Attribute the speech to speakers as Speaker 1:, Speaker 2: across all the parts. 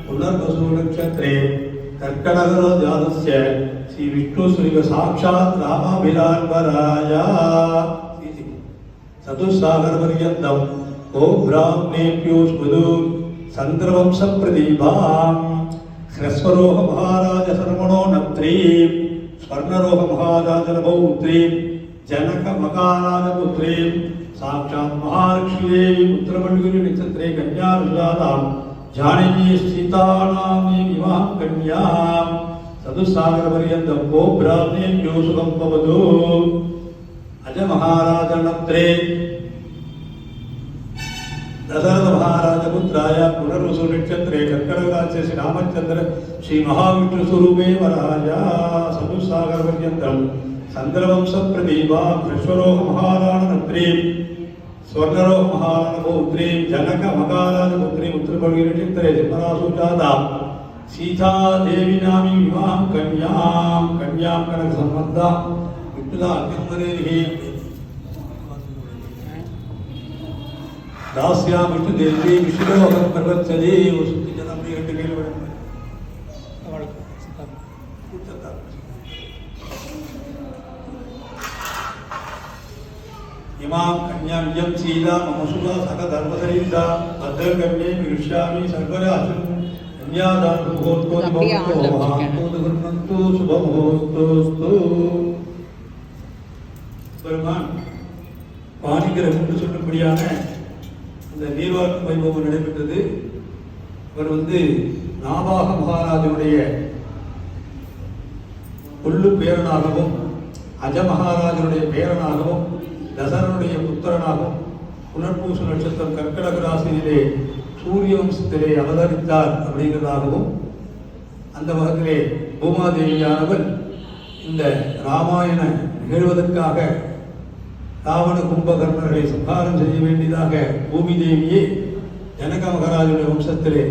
Speaker 1: पुनर्वसु नक्षत्रे कर्कटकरोजातस्य श्री विष्णुश्री साक्षात् रामाभिलान्वराय चतुस्सागरपर्यन्तम् ओ ब्राह्मणेभ्यो स्मृदु चन्द्रवंशप्रदीपाम् ह्रस्वरोह महाराज सर्वणो नत्री स्वर्णरोह महाराज नभौत्री जनक मकाराजपुत्री साक्षात् महालक्ष्मी देवी पुत्रमण्डली नक्षत्रे कन्यारुजातां जानकी सीतानाम्नी विवाह कन्यां चतुस्सागरपर्यन्तं वो ब्राह्मणेभ्यो सुखं भवतु अज महाराज नत्रे दशरथ महाराज पुत्राय पुनर्वसु नक्षत्रे कर्कटकराज्ये श्री रामचंद्र श्री महाविष्णु स्वरूपे वराय चतुस्सागरपर्यन्तं चंद्रवंश प्रदीपा विश्वरोह महाराज नत्री स्वर्णरोह महाराज पौत्री जनक मकाराज पुत्री पुत्रपल्ली नक्षत्रे जन्मरासु जाता सीता देवी नामी विवाह कन्यां कनक संबंधा विठ्ठला अग्निमदेहि दास्या विष्णु देवी विष्णुलोकं प्रवर्तते वसुति जनम रेट गेल इमां कन्यां यं सीता मम सुधा सख धर्मधरीता भद्रकन्ये विरुष्यामि सर्वराजं कन्यादान मुहूर्तो शुभमुहूर्तोस्तु பெருமான் பாணிகிரகம் என்று சொல்லக்கூடியான இந்த நீர்வார்ப்பு வைபவம் நடைபெற்றது. அவர் நாபாக மகாராஜனுடைய கொள்ளு பேரனாகவும் அஜ மகாராஜனுடைய பேரனாகவும் தசரனுடைய புத்திரனாகவும் புனர்பூச நட்சத்திரம் கர்க்கடக ராசியிலே சூரிய வம்சத்திலே அவதரித்தார் அப்படிங்கிறதாகவும் அந்த வகத்திலே பூமாதேவியானவள் இந்த ராமாயண நிகழ்வதற்காக ராவண கும்பகர்ணர்களை சம்ஹாரம் செய்ய வேண்டியதாக பூமி தேவியே ஜனக மகாராஜனுடைய வம்சத்திலே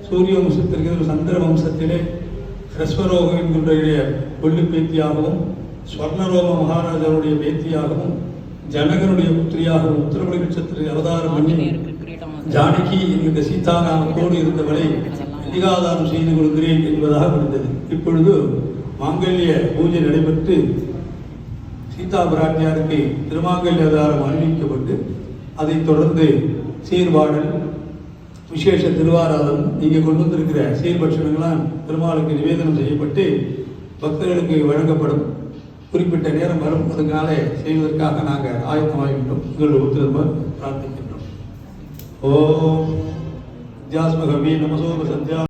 Speaker 1: சூரிய வம்சத்திற்கு சந்திர வம்சத்திலே ஹ்ரஸ்வரோக என்கின்ற கொள்ளு பேத்தியாகவும் ஸ்வர்ணரோக மகாராஜனுடைய பேத்தியாகவும் ஜனகனுடைய புத்திரியாகவும் உத்தரபடி நட்சத்திர அவதாரம் பண்ணி ஜானகி என்கின்ற சீதாராமத்தோடு இருந்தவளை அதிகாதாரம் செய்து கொள்கிறேன் என்பதாக இருந்தது. இப்பொழுது மாங்கல்ய பூஜை நடைபெற்று சீதா பிராட்டியாருக்கு திருமாங்கல்யாதாரம் அறிவிக்கப்பட்டு அதைத் தொடர்ந்து சீர்பாடல் விசேஷ திருவாராதனம் இங்கே கொண்டு வந்திருக்கிற சீர்பட்சணங்களாம் பெருமாளுக்கு நிவேதனம் செய்யப்பட்டு பக்தர்களுக்கு வழங்கப்படும். குறிப்பிட்ட நேரம் வரும், அதனால செய்வதற்காக நாங்கள் ஆயத்தமாகின்றோம். உங்களுடைய ஒத்துழைப்பு பிரார்த்திக்கின்றோம். ஓம் ஜாஸ்மகவி நமசோப சந்தியா